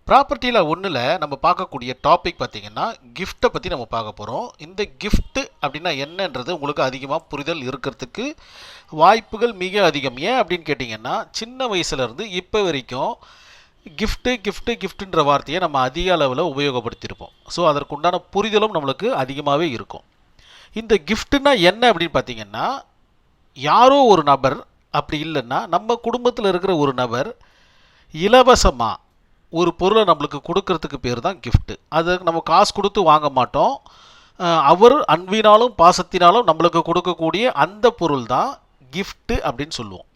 ப்ராப்பர்ட்டியில் ஒன்றில் நம்ம பார்க்கக்கூடிய டாபிக் பார்த்திங்கன்னா கிஃப்ட்டை பற்றி நம்ம பார்க்க போகிறோம். இந்த கிஃப்ட்டு அப்படின்னா என்னன்றது உங்களுக்கு அதிகமாக புரிதல் இருக்கிறதுக்கு வாய்ப்புகள் மிக அதிகம். ஏன் அப்படின்னு கேட்டிங்கன்னா, சின்ன வயசுலேருந்து இப்போ வரைக்கும் கிஃப்ட்டுன்ற வார்த்தையை நம்ம அதிக அளவில் உபயோகப்படுத்தியிருப்போம். ஸோ அதற்குண்டான புரிதலும் நம்மளுக்கு அதிகமாகவே இருக்கும். இந்த கிஃப்ட்டுனா என்ன அப்படின்னு பார்த்தீங்கன்னா, யாரோ ஒரு நபர், அப்படி இல்லைன்னா நம்ம குடும்பத்தில் இருக்கிற ஒரு நபர் இலவசமாக ஒரு பொருளை நம்மளுக்கு கொடுக்கறதுக்கு பேர் தான் கிஃப்ட்டு. அது நம்ம காசு கொடுத்து வாங்க மாட்டோம். அவர் அன்பினாலும் பாசத்தினாலும் நம்மளுக்கு கொடுக்கக்கூடிய அந்த பொருள் தான் கிஃப்ட்டு அப்படின்னு சொல்லுவோம்.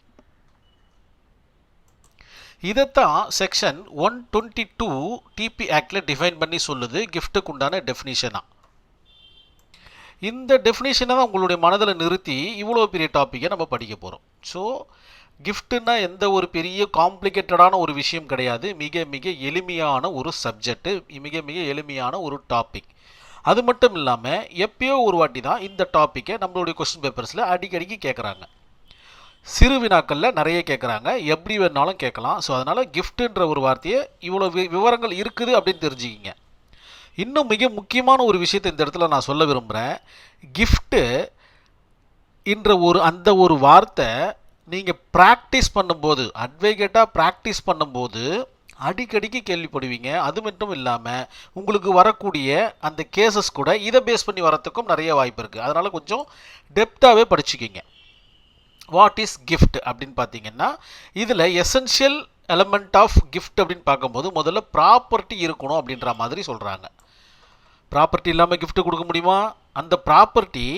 இதைத்தான் செக்ஷன் 122 டிபி ஆக்டில் டிஃபைன் பண்ணி சொல்லுது கிஃப்ட்டுக்கு உண்டான டெஃபினிஷனாக. இந்த டெஃபினிஷனை தான் உங்களுடைய மனதில் நிறுத்தி இவ்வளோ பெரிய டாப்பிக்கை நம்ம படிக்க போகிறோம். ஸோ கிஃப்ட்டுன்னா எந்த ஒரு பெரிய காம்ப்ளிகேட்டடான ஒரு விஷயம் கிடையாது. மிக மிக எளிமையான ஒரு சப்ஜெக்ட்டு, மிக மிக எளிமையான ஒரு டாபிக். அது மட்டும் இல்லாமல் எப்பயோ ஒரு வாட்டி தான் இந்த டாப்பிக்கை நம்மளுடைய கொஸ்டின் பேப்பர்ஸில் அடிக்கடிக்கு கேட்குறாங்க. சிறு வினாக்களில் நிறைய கேட்குறாங்க, எப்படி வேணாலும் கேட்கலாம். ஸோ அதனால் கிஃப்ட்டுன்ற ஒரு வார்த்தையை இவ்வளோ விவரங்கள் இருக்குது அப்படின்னு தெரிஞ்சுக்கிங்க. இன்னும் மிக முக்கியமான ஒரு விஷயத்தை இந்த இடத்துல நான் சொல்ல விரும்புகிறேன். கிஃப்ட்டு என்ற அந்த ஒரு வார்த்தை நீங்கள் ப்ராக்டிஸ் பண்ணும்போது, அட்வொகேட்டாக ப்ராக்டிஸ் பண்ணும்போது அடிக்கடிக்கு கேள்விப்படுவீங்க. அது மட்டும் இல்லாமல் உங்களுக்கு வரக்கூடிய அந்த கேசஸ் கூட இதை பேஸ் பண்ணி வரத்துக்கும் நிறைய வாய்ப்பு இருக்குது. அதனால் கொஞ்சம் டெப்த்தாகவே படிச்சுக்கிங்க. வாட் இஸ் கிஃப்ட் அப்படின்னு பார்த்தீங்கன்னா, இதில் எசென்ஷியல் எலமெண்ட் ஆஃப் கிஃப்ட் அப்படின்னு பார்க்கும்போது முதல்ல ப்ராப்பர்ட்டி இருக்கணும் அப்படின்ற மாதிரி சொல்கிறாங்க. ப்ராப்பர்ட்டி இல்லாமல் கிஃப்ட் கொடுக்க முடியுமா? அந்த ப்ராப்பர்ட்டி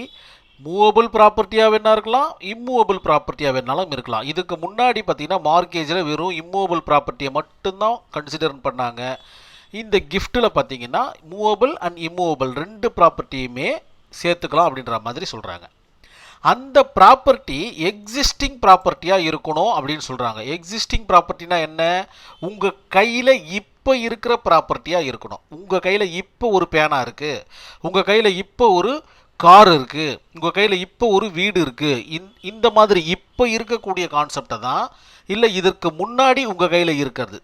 மூவபிள் ப்ராப்பர்ட்டியாக வேணா இருக்கலாம், இம்மூவபிள் ப்ராப்பர்ட்டியாக வேணாலும் இருக்கலாம். இதுக்கு முன்னாடி பார்த்தீங்கன்னா மார்க்கேஜில் வெறும் இம்மூவபிள் ப்ராப்பர்ட்டியை மட்டும்தான் கன்சிடர் பண்ணாங்க. இந்த கிஃப்ட்டில் பார்த்தீங்கன்னா மூவபிள் அண்ட் இம்மூவபிள் ரெண்டு ப்ராப்பர்ட்டியுமே சேர்த்துக்கலாம் அப்படின்ற மாதிரி சொல்கிறாங்க. அந்த ப்ராப்பர்ட்டி எக்ஸிஸ்டிங் ப்ராப்பர்ட்டியாக இருக்கணும் அப்படின்னு சொல்கிறாங்க. எக்ஸிஸ்டிங் ப்ராப்பர்ட்டினா என்ன? உங்கள் கையில் இப்போ இருக்கிற ப்ராப்பர்ட்டியாக இருக்கணும். உங்கள் கையில் இப்போ ஒரு பேனா இருக்குது, உங்கள் கையில் இப்போ ஒரு கார் இருக்குது, உங்கள் கையில் இப்போ ஒரு வீடு இருக்குது. இந்த மாதிரி இப்போ இருக்கக்கூடிய கான்செப்டை தான், இல்லை இதற்கு முன்னாடி உங்கள் கையில் இருக்கிறது,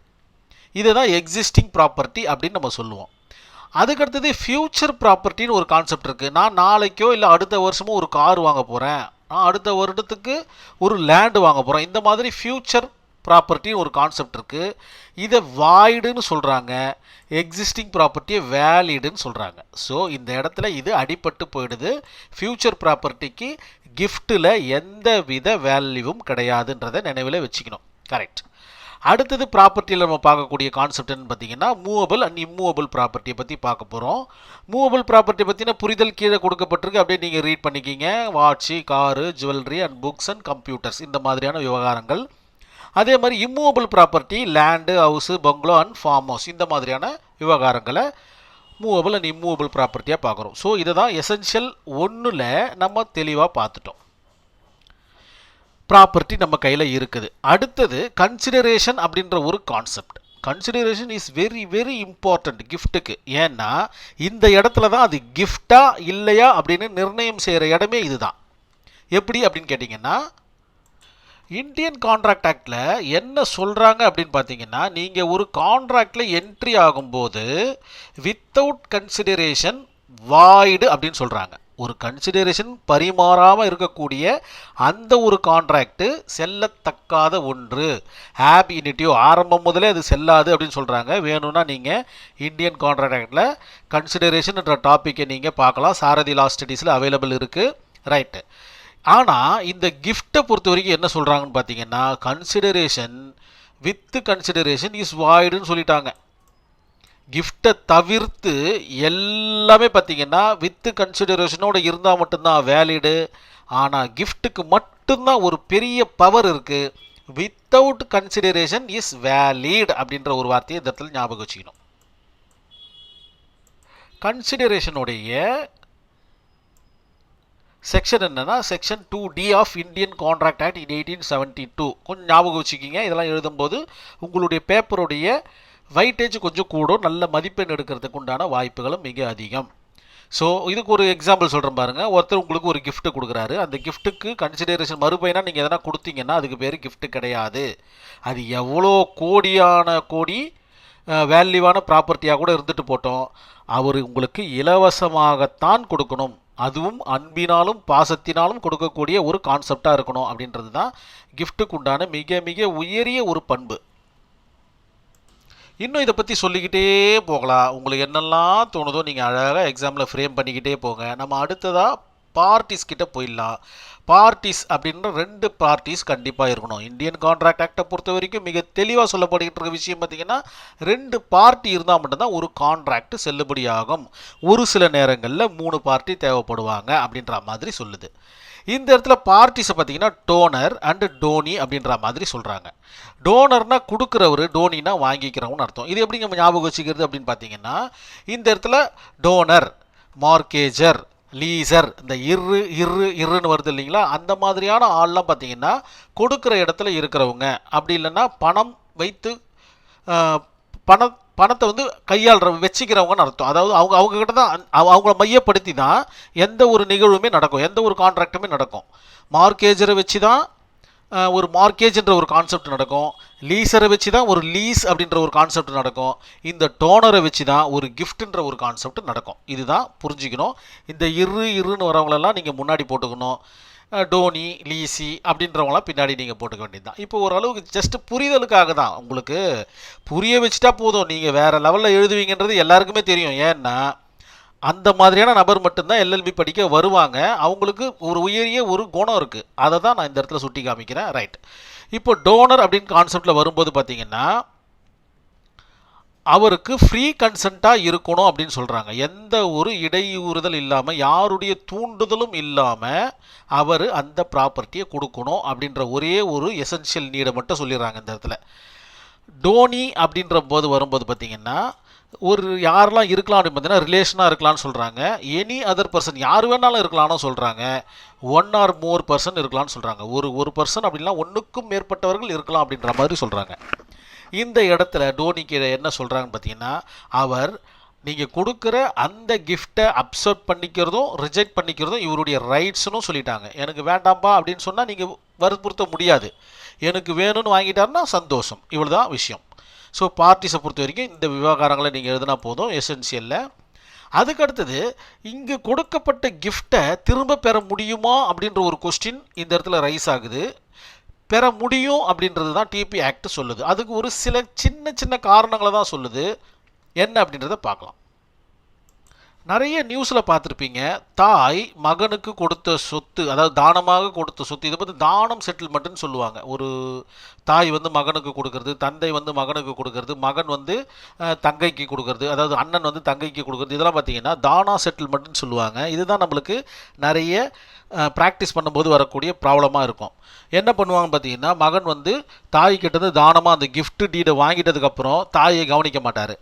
இதை தான் எக்ஸிஸ்டிங் ப்ராப்பர்ட்டி அப்படின்னு நம்ம சொல்லுவோம். அதுக்கடுத்தது ஃப்யூச்சர் ப்ராப்பர்ட்டின்னு ஒரு கான்செப்ட் இருக்குது. நான் நாளைக்கோ இல்லை அடுத்த வருஷமோ ஒரு கார் வாங்க போகிறேன், நான் அடுத்த வருடத்துக்கு ஒரு லேண்டு வாங்க போகிறேன். இந்த மாதிரி ஃப்யூச்சர் ப்ராப்பர்ட்டின்னு ஒரு கான்செப்ட் இருக்குது. இதை வாய்டுன்னு சொல்கிறாங்க, எக்ஸிஸ்டிங் ப்ராப்பர்ட்டியை வேலிடுன்னு சொல்கிறாங்க. ஸோ இந்த இடத்துல இது அடிபட்டு போயிடுது. ஃப்யூச்சர் ப்ராப்பர்ட்டிக்கு கிஃப்ட்டில் எந்த வித வேல்யூவும் கிடையாதுன்றதை நினைவில் வச்சுக்கணும். கரெக்ட். அடுத்தது ப்ராப்பர்ட்டியில் நம்ம பார்க்கக்கூடிய கான்செப்ட்னு பார்த்தீங்கன்னா மூவபிள் அண்ட் இம்மூவபிள் ப்ராப்பர்ட்டியை பற்றி பார்க்க போகிறோம். மூவபிள் ப்ராப்பர்ட்டி பற்றின புரிதல் கீழே கொடுக்கப்பட்டிருக்கு, அப்படியே நீங்கள் ரீட் பண்ணிக்கிங்க. Watch, car, jewellery and books and computers, இந்த மாதிரியான விவகாரங்கள். அதே மாதிரி immovable property land, house, பங்களோ and farm house, இந்த மாதிரியான விவகாரங்களை மூவபிள் அண்ட் இம்மூவபிள் ப்ராப்பர்ட்டியாக பார்க்குறோம். ஸோ இதை தான் எசென்ஷியல் 1ல் நம்ம தெளிவாக பார்த்துட்டோம். ப்ராப்பர்ட்டி நம்ம கையில் இருக்குது. அடுத்தது கன்சிடரேஷன் அப்படின்ற ஒரு concept. Consideration is very very important கிஃப்ட்டுக்கு. ஏன்னா இந்த இடத்துல தான் அது கிஃப்டா இல்லையா அப்படின்னு நிர்ணயம் செய்கிற இடமே இதுதான். எப்படி அப்படின்னு கேட்டிங்கன்னா, இந்தியன் கான்ட்ராக்ட் ஆக்டில் என்ன சொல்கிறாங்க அப்படின்னு பார்த்தீங்கன்னா, நீங்கள் ஒரு கான்ட்ராக்டில் என்ட்ரி ஆகும்போது வித்தவுட் கன்சிடரேஷன் வாய்டு அப்படின்னு சொல்கிறாங்க. ஒரு கன்சிடரேஷன் பரிமாறாமல் இருக்கக்கூடிய அந்த ஒரு கான்ட்ராக்டு செல்லத்தக்காத ஒன்று. ஹேப் இனிட்டிவ், ஆரம்பம் முதலே அது செல்லாது அப்படின்னு சொல்கிறாங்க. வேணும்னா நீங்கள் இந்தியன் கான்ட்ராக்ட் ஆக்டில் கன்சிடரேஷன் என்ற டாப்பிக்கை நீங்கள் பார்க்கலாம். சாரதி லா ஸ்டடீஸில் அவைலபிள் இருக்குது. ரைட்டு. ஆனால் இந்த கிஃப்ட்டை பொறுத்த வரைக்கும் என்ன சொல்கிறாங்கன்னு பார்த்தீங்கன்னா, கன்சிடரேஷன் வித் கன்சிடரேஷன் இஸ் வாய்டுன்னு சொல்லிட்டாங்க. கிஃப்ட்டை தவிர்த்து எல்லாமே பார்த்தீங்கன்னா வித்து கன்சிடரேஷனோடு இருந்தால் மட்டும்தான் வேலிடு. ஆனால் கிஃப்ட்டுக்கு மட்டும்தான் ஒரு பெரிய பவர் இருக்குது. வித்தவுட் கன்சிடரேஷன் இஸ் வேலிட் அப்படின்ற ஒரு வார்த்தையை இந்த இடத்துல ஞாபகம் வச்சுக்கணும். கன்சிடரேஷனுடைய செக்ஷன் என்னன்னா, section 2D of Indian contract act in 1872. கொஞ்சம் ஞாபகம் வச்சுக்கிங்க. இதெல்லாம் எழுதும்போது உங்களுடைய பேப்பருடைய வைட்டேஜ் கொஞ்சம் கூடும், நல்ல மதிப்பெண் எடுக்கிறதுக்கு உண்டான வாய்ப்புகளும் மிக அதிகம். ஸோ இதுக்கு ஒரு எக்ஸாம்பிள் சொல்கிறேன் பாருங்கள். ஒருத்தர் உங்களுக்கு ஒரு கிஃப்ட்டு கொடுக்குறாரு. அந்த கிஃப்ட்டுக்கு கன்சிடரேஷன் மறுபயனா நீங்கள் எதனா கொடுத்தீங்கன்னா அதுக்கு பேர் கிஃப்ட்டு கிடையாது. அது எவ்வளோ கோடியான கோடி வேல்யூவான ப்ராப்பர்ட்டியாக கூட இருந்துட்டு போட்டோம், அவர் உங்களுக்கு இலவசமாகத்தான் கொடுக்கணும், அதுவும் அன்பினாலும் பாசத்தினாலும் கொடுக்கக்கூடிய ஒரு கான்செப்டாக இருக்கணும் அப்படின்றது தான் கிஃப்ட்டுக்கு உண்டான மிக மிக உயரிய ஒரு பண்பு. இன்னும் இதை பற்றி சொல்லிக்கிட்டே போகலாம். உங்களுக்கு என்னெல்லாம் தோணுதோ நீங்கள் அழகாக எக்ஸாம்பிள் ஃப்ரேம் பண்ணிக்கிட்டே போங்க. நம்ம அடுத்ததாக பார்ட்டிஸ் கிட்ட போயிடலாம். பார்ட்டிஸ் அப்படின்ற 2 பார்ட்டிஸ் கண்டிப்பாக இருக்கணும். இந்தியன் கான்ட்ராக்ட் ஆக்டை பொறுத்த வரைக்கும் மிக தெளிவாக சொல்லப்படுகின்ற இருக்க விஷயம் பார்த்தீங்கன்னா 2 பார்ட்டி இருந்தால் மட்டும்தான் ஒரு கான்ட்ராக்ட் செல்லுபடியாகும். ஒரு சில நேரங்களில் 3 பார்ட்டி தேவைப்படுவாங்க அப்படின்ற மாதிரி சொல்லுது. இந்த இடத்துல பார்ட்டிஸை பார்த்தீங்கன்னா டோனர் அண்டு டோனி அப்படின்ற மாதிரி சொல்கிறாங்க. டோனர்னா கொடுக்குறவர், டோனினா வாங்கிக்கிறவங்கன்னு அர்த்தம். இது எப்படி நம்ம ஞாபகம் வச்சுக்கிறது அப்படின்னு பார்த்தீங்கன்னா, இந்த இடத்துல டோனர், மார்க்கேஜர், லீசர், இந்த இருன்னு வருது இல்லைங்களா, அந்த மாதிரியான ஆள்லாம் பார்த்தீங்கன்னா கொடுக்குற இடத்துல இருக்கிறவங்க, அப்படி இல்லைன்னா பணம் வைத்து பணத்தை வந்து வச்சுக்கிறவங்கன்னு அர்த்தம். அதாவது அவங்க கிட்ட தான், அவங்கள மையப்படுத்தி தான் எந்த ஒரு நிகழ்வுமே நடக்கும், எந்த ஒரு கான்ட்ராக்டுமே நடக்கும். மார்க்கேஜரை வச்சு தான் ஒரு மார்க்கேஜ்ன்ற ஒரு கான்செப்ட் நடக்கும், லீஸரை வச்சு தான் ஒரு லீஸ் அப்படின்ற ஒரு கான்செப்ட் நடக்கும், இந்த டோனரை வச்சு தான் ஒரு கிஃப்ட்ன்ற ஒரு கான்செப்ட் நடக்கும். இதுதான் புரிஞ்சுக்கணும். இந்த இருன்னு வரவங்களெல்லாம் நீங்கள் முன்னாடி போட்டுக்கணும். டோனி, லீசி அப்படின்றவங்களாம் பின்னாடி நீங்கள் போட்டுக்க வேண்டியது தான். இப்போ ஓரளவுக்கு ஜஸ்ட் புரிதலுக்காக தான், உங்களுக்கு புரிய வச்சுட்டா போதும், நீங்கள் வேறு லெவலில் எழுதுவீங்கன்றது எல்லாருக்குமே தெரியும். ஏன்னா அந்த மாதிரியான நபர் மட்டும்தான் எல்எல்பி படிக்க வருவாங்க. அவங்களுக்கு ஒரு உயரிய ஒரு குணம் இருக்குது, அதை தான் நான் இந்த இடத்துல சுட்டி காமிக்கிறேன். ரைட். இப்போ டோனர் அப்படின்னு கான்செப்டில் வரும்போது பார்த்தீங்கன்னா அவருக்கு ஃப்ரீ கன்சென்ட்டாக இருக்கணும் அப்படின்னு சொல்கிறாங்க. எந்த ஒரு இடையூறுதல் இல்லாமல், யாருடைய தூண்டுதலும் இல்லாமல் அவர் அந்த ப்ராப்பர்ட்டியை கொடுக்கணும் அப்படின்ற ஒரே ஒரு எசென்ஷியல் நீடை மட்டும் சொல்லிடுறாங்க இந்த இடத்துல. டோனி அப்படின்ற போது வரும்போது பார்த்திங்கன்னா ஒரு யாரெல்லாம் இருக்கலாம் அப்படின்னு பார்த்தீங்கன்னா ரிலேஷனாக இருக்கலாம்னு சொல்கிறாங்க. எனி அதர் பர்சன், யார் வேணாலும் இருக்கலாம்னு சொல்கிறாங்க. 1 or more பர்சன் இருக்கலாம்னு சொல்கிறாங்க. ஒரு பர்சன் அப்படின்னா 1க்கும் மேற்பட்டவர்கள் இருக்கலாம் அப்படின்ற மாதிரி சொல்கிறாங்க. இந்த இடத்துல டோனிக்கு என்ன சொல்கிறாங்கன்னு பார்த்தீங்கன்னா, அவர் நீங்கள் கொடுக்குற அந்த கிஃப்டை அப்சர்வ் பண்ணிக்கிறதும் ரிஜெக்ட் பண்ணிக்கிறதும் இவருடைய ரைட்ஸ்னு சொல்லிட்டாங்க. எனக்கு வேண்டாம்ப்பா அப்படின்னு சொன்னால் நீங்கள் வற்புறுத்த முடியாது. எனக்கு வேணும்னு வாங்கிட்டாருன்னா சந்தோஷம். இவ்வளோ தான் விஷயம். ஸோ பார்ட்டிஸை பொறுத்த வரைக்கும் இந்த விவகாரங்களை நீங்கள் எழுதினா போதும் எசென்ஷியலில். அதுக்கு அடுத்தது, இங்கே கொடுக்கப்பட்ட கிஃப்டை திரும்ப பெற முடியுமா அப்படின்ற ஒரு கொஸ்டின் இந்த இடத்துல ரைஸ் ஆகுது. பெற முடியும் அப்படின்றது தான் டிபி ஆக்ட் சொல்லுது. அதுக்கு ஒரு சில சின்ன சின்ன காரணங்களை தான் சொல்லுது. என்ன அப்படின்றத பார்க்கலாம். நிறைய நியூஸில் பார்த்துருப்பீங்க, தாய் மகனுக்கு கொடுத்த சொத்து, அதாவது தானமாக கொடுத்த சொத்து, இதை பற்றி தானம் செட்டில்மெண்ட்டுன்னு சொல்லுவாங்க. ஒரு தாய் வந்து மகனுக்கு கொடுக்கறது, தந்தை வந்து மகனுக்கு கொடுக்கறது, மகன் வந்து தங்கைக்கு கொடுக்கறது, அதாவது அண்ணன் வந்து தங்கைக்கு கொடுக்கறது, இதெல்லாம் பார்த்தீங்கன்னா தானா செட்டில்மெண்ட்டுன்னு சொல்லுவாங்க. இதுதான் நம்மளுக்கு நிறைய ப்ராக்டிஸ் பண்ணும்போது வரக்கூடிய ப்ராப்ளமாக இருக்கும். என்ன பண்ணுவாங்கன்னு பார்த்தீங்கன்னா, மகன் வந்து தாய்கிட்டேருந்து தானமாக அந்த கிஃப்ட் டீடை வாங்கிட்டதுக்கப்புறம் தாயை கவனிக்க மாட்டார்.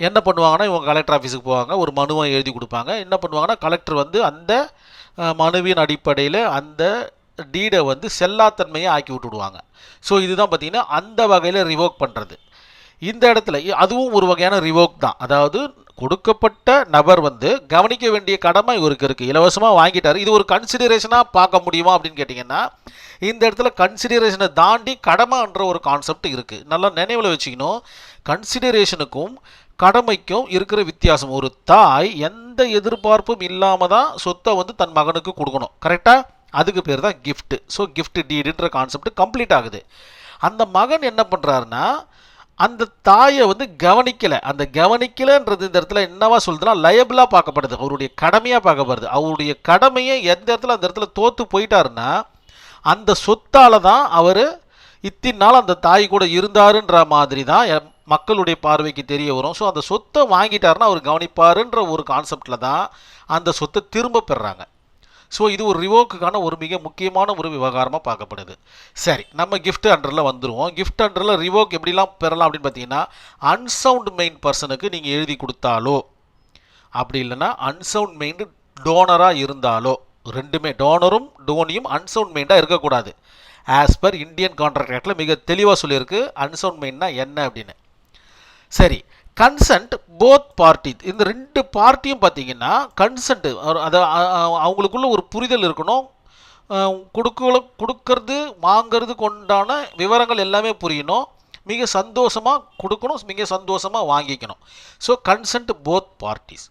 என்ன பண்ணுவாங்கன்னா, இவங்க கலெக்டர் ஆஃபீஸுக்கு போவாங்க, ஒரு மனுவை எழுதி கொடுப்பாங்க. என்ன பண்ணுவாங்கன்னா, கலெக்டர் வந்து அந்த மனுவின் அடிப்படையில் அந்த டீடை வந்து செல்லாத்தன்மையை ஆக்கி விட்டுடுவாங்க. ஸோ இதுதான் பார்த்திங்கன்னா அந்த வகையில் ரிவோக் பண்ணுறது. இந்த இடத்துல அதுவும் ஒரு வகையான ரிவோக் தான். அதாவது கொடுக்கப்பட்ட நபர் வந்து கவனிக்க வேண்டிய கடமை இவருக்கு இருக்குது. இலவசமாக வாங்கிட்டார், இது ஒரு கன்சிடரேஷனாக பார்க்க முடியுமா அப்படின்னு கேட்டிங்கன்னா, இந்த இடத்துல கன்சிடரேஷனை தாண்டி கடமைன்ற ஒரு கான்செப்ட் இருக்குது. நல்லா நினைவில் வச்சுக்கணும். கன்சிடரேஷனுக்கும் கடமைக்கும் இருக்கிற வித்தியாசம். ஒரு தாய் எந்த எதிர்பார்ப்பும் இல்லாமல் தான் சொத்தை வந்து தன் மகனுக்கு கொடுக்கணும், கரெக்டாக? அதுக்கு பேர் தான் கிஃப்ட். ஸோ கிஃப்ட் டீடுன்ற கான்செப்ட் கம்ப்ளீட் ஆகுது. அந்த மகன் என்ன பண்ணுறாருன்னா, அந்த தாயை வந்து கவனிக்கலை. அந்த கவனிக்கலைன்றது இந்த இடத்துல என்னவா சொல்லுதுன்னா லயபிளாக பார்க்கப்படுது, அவருடைய கடமையாக பார்க்கப்படுது. அவருடைய கடமையை எந்த இடத்துல அந்த இடத்துல தோற்று போயிட்டாருன்னா, அந்த சொத்தால் தான் அவர் இத்தனை நாள் அந்த தாய் கூட இருந்தாருன்ற மாதிரி தான் மக்களுடைய பார்வைக்கு தெரிய வரும். ஸோ அந்த சொத்தை வாங்கிட்டாருன்னா அவர் கவனிப்பாருன்ற ஒரு கான்செப்டில் தான் அந்த சொத்தை திரும்ப பெறுறாங்க. ஸோ இது ஒரு ரிவோக்குக்கான ஒரு மிக முக்கியமான ஒரு விவகாரமாக பார்க்கப்படுது. சரி, நம்ம கிஃப்ட் அண்டரில் வந்துடுவோம். கிஃப்ட் அண்டரில் ரிவோக் எப்படிலாம் பெறலாம் அப்படின்னு பார்த்தீங்கன்னா, அன்சவுண்ட் மெயின் பர்சனுக்கு நீங்கள் எழுதி கொடுத்தாலோ, அப்படி இல்லைன்னா அன்சவுண்ட் மெயின்டு டோனராக இருந்தாலோ, ரெண்டுமே டோனரும் டோனியும் அன்சவுண்ட் மெயின்டாக இருக்கக்கூடாது. ஆஸ் பர் இந்தியன் கான்ட்ராக்ட் ஆக்டில் மிக தெளிவாக சொல்லியிருக்கு அன்சவுண்ட் மெயின்னா என்ன அப்படின்னு. சரி, கன்சென்ட் போத் பார்ட்டி, இந்த 2 பார்ட்டியும் பார்த்தீங்கன்னா கன்சென்ட், அதை அவங்களுக்குள்ள ஒரு புரிதல் இருக்கணும். கொடுக்கறது வாங்கிறது கொண்டான விவரங்கள் எல்லாமே புரியணும். மிக சந்தோஷமாக கொடுக்கணும், மிக சந்தோஷமாக வாங்கிக்கணும். So consent both parties.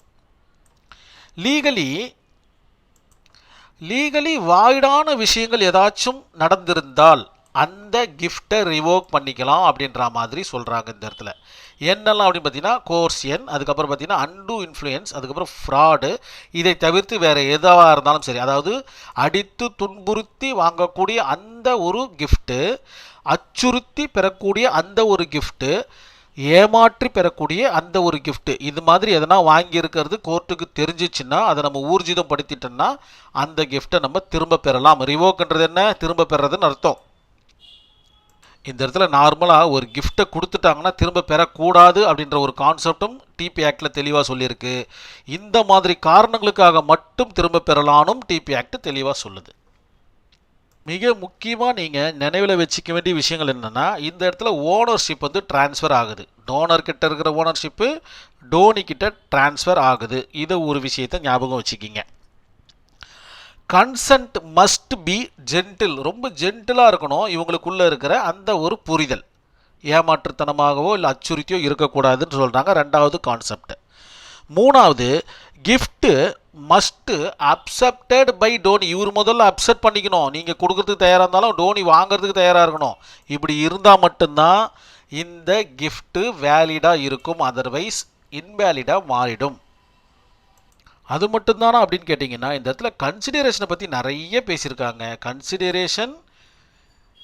Legally வாய்டான விஷயங்கள் ஏதாச்சும் நடந்திருந்தால் அந்த கிஃப்டை ரிவோக் பண்ணிக்கலாம் அப்படின்ற மாதிரி சொல்கிறாங்க இந்த இடத்துல. என்னெல்லாம் அப்படின்னு பார்த்தீங்கன்னா கோர்சியன், அதுக்கப்புறம் பார்த்தீங்கன்னா அன்டூ இன்ஃப்ளூயன்ஸ், அதுக்கப்புறம் ஃப்ராடு. இதை தவிர்த்து வேறு எதாக இருந்தாலும் சரி, அதாவது அடித்து துன்புறுத்தி வாங்கக்கூடிய அந்த ஒரு கிஃப்ட்டு, அச்சுறுத்தி பெறக்கூடிய அந்த ஒரு கிஃப்ட்டு, ஏமாற்றி பெறக்கூடிய அந்த ஒரு கிஃப்ட்டு, இது மாதிரி எதனா வாங்கியிருக்கிறது கோர்ட்டுக்கு தெரிஞ்சிச்சுன்னா அதை நம்ம ஊர்ஜிதம் படுத்திட்டோம்னா அந்த கிஃப்ட்டை நம்ம திரும்ப பெறலாம். ரிவோக்ன்றது என்ன? திரும்ப பெறதுன்னு அர்த்தம். இந்த இடத்துல நார்மலாக ஒரு கிஃப்ட்டை கொடுத்துட்டாங்கன்னா திரும்ப பெறக்கூடாது அப்படின்ற ஒரு கான்செப்டும் டிபி ஆக்டில் தெளிவாக சொல்லியிருக்கு. இந்த மாதிரி காரணங்களுக்காக மட்டும் திரும்ப பெறலானும் டிபி ஆக்ட் தெளிவாக சொல்லுது. மிக முக்கியமாக நீங்கள் நினைவில் வச்சுக்க வேண்டிய விஷயங்கள் என்னென்னா, இந்த இடத்துல ஓனர்ஷிப் வந்து டிரான்ஸ்ஃபர் ஆகுது. டோனர் கிட்ட இருக்கிற ஓனர்ஷிப்பு டோனி கிட்ட டிரான்ஸ்ஃபர் ஆகுது. இதை ஒரு விஷயத்தை ஞாபகம் வச்சுக்கிங்க. கன்சென்ட் மஸ்ட் பி ஜென்டில், ரொம்ப ஜென்டிலாக இருக்கணும் இவங்களுக்குள்ளே இருக்கிற அந்த ஒரு புரிதல். ஏமாற்றுத்தனமாகவோ இல்லை அச்சுறுத்தியோ இருக்கக்கூடாதுன்னு சொல்கிறாங்க. ரெண்டாவது கான்செப்ட். மூணாவது, gift must accepted by donee. இவர் முதல்ல அக்செப்ட் பண்ணிக்கணும். நீங்கள் கொடுக்கறதுக்கு தயாராக இருந்தாலும் டோனி வாங்கிறதுக்கு தயாராக இருக்கணும். இப்படி இருந்தால் மட்டும்தான் இந்த கிஃப்ட்டு வேலிடாக இருக்கும், அதர்வைஸ் இன்வேலிடாக மாறிடும். அது மட்டும்தானா அப்படின்னு கேட்டிங்கன்னா, இந்த இடத்துல கன்சிடரேஷனை பற்றி நிறைய பேசியிருக்காங்க. கன்சிடரேஷன்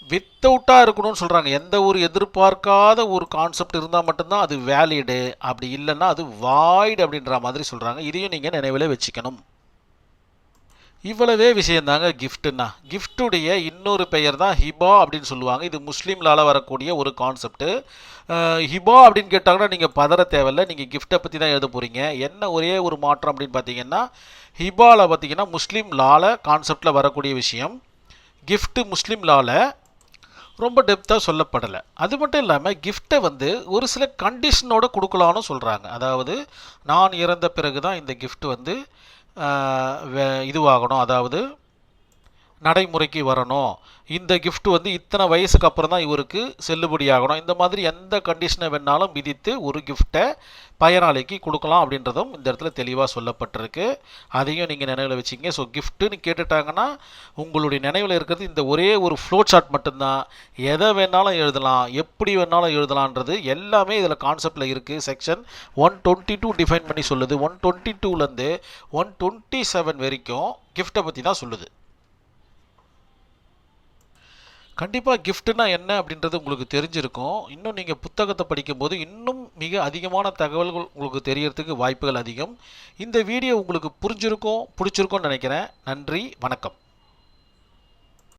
வித்தவுட்டாக இருக்கணும்னு சொல்கிறாங்க. எந்த ஒரு எதிர்பார்க்காத ஒரு கான்செப்ட் இருந்தால் மட்டும்தான் அது வேலிடு, அப்படி இல்லைன்னா அது வாய்டு அப்படின்ற மாதிரி சொல்கிறாங்க. இதையும் நீங்கள் நினைவில் வச்சுக்கணும். இவ்வளவே விஷயந்தாங்க கிஃப்ட்டுன்னா. கிஃப்ட்டுடைய இன்னொரு பெயர் தான் ஹிபா அப்படின்னு சொல்லுவாங்க. இது முஸ்லீம்லால் வரக்கூடிய ஒரு கான்செப்ட்டு. ஹிபா அப்படின்னு கேட்டாங்கன்னா நீங்கள் பதற தேவையில்லை, நீங்கள் கிஃப்ட்டை பற்றி தான் எழுத போகிறீங்க. என்ன ஒரே ஒரு மாற்றம் அப்படின்னு பார்த்தீங்கன்னா, ஹிபாவில் பார்த்தீங்கன்னா முஸ்லீம் லாவில் கான்செப்டில் வரக்கூடிய விஷயம், கிஃப்ட்டு முஸ்லீம் லாவில் ரொம்ப டெப்த்தாக சொல்லப்படலை. அது மட்டும் இல்லாமல் கிஃப்ட்டை வந்து ஒரு சில கண்டிஷனோடு கொடுக்கலான்னு சொல்கிறாங்க. அதாவது நான் இறந்த பிறகு தான் இந்த கிஃப்ட் வந்து இதுவாகணும், அதாவது நடைமுறைக்கு வரணும், இந்த கிஃப்ட் வந்து இத்தனை வயசுக்கு அப்புறம் தான் இவருக்கு செல்லுபடியாகணும், இந்த மாதிரி எந்த கண்டிஷனை வேணாலும் விதித்து ஒரு கிஃப்டை பயனாளிக்கு கொடுக்கலாம் அப்படின்றதும் இந்த இடத்துல தெளிவாக சொல்லப்பட்டிருக்கு. அதையும் நீங்கள் நினைவில் வச்சுங்க. ஸோ கிஃப்ட்டுன்னு கேட்டுட்டாங்கன்னா உங்களுடைய நினைவில் இருக்கிறது இந்த ஒரே ஒரு ஃப்ளோ சார்ட் மட்டும்தான். எதை வேணாலும் எழுதலாம், எப்படி வேணாலும் எழுதலான்றது எல்லாமே இதில் கான்செப்டில் இருக்குது. செக்ஷன் 122 டிஃபைன் பண்ணி சொல்லுது. 122லேருந்து 127 வரைக்கும் கிஃப்ட்டை பற்றி தான் சொல்லுது. கண்டிப்பாக கிஃப்ட்டுனா என்ன அப்படின்றது உங்களுக்கு தெரிஞ்சிருக்கும். இன்னும் நீங்கள் புத்தகத்தை படிக்கும்போது இன்னும் மிக அதிகமான தகவல்கள் உங்களுக்கு தெரியறதுக்கு வாய்ப்புகள் அதிகம். இந்த வீடியோ உங்களுக்கு புரிஞ்சிருக்கும், பிடிச்சிருக்கும்னு நினைக்கிறேன். நன்றி, வணக்கம்.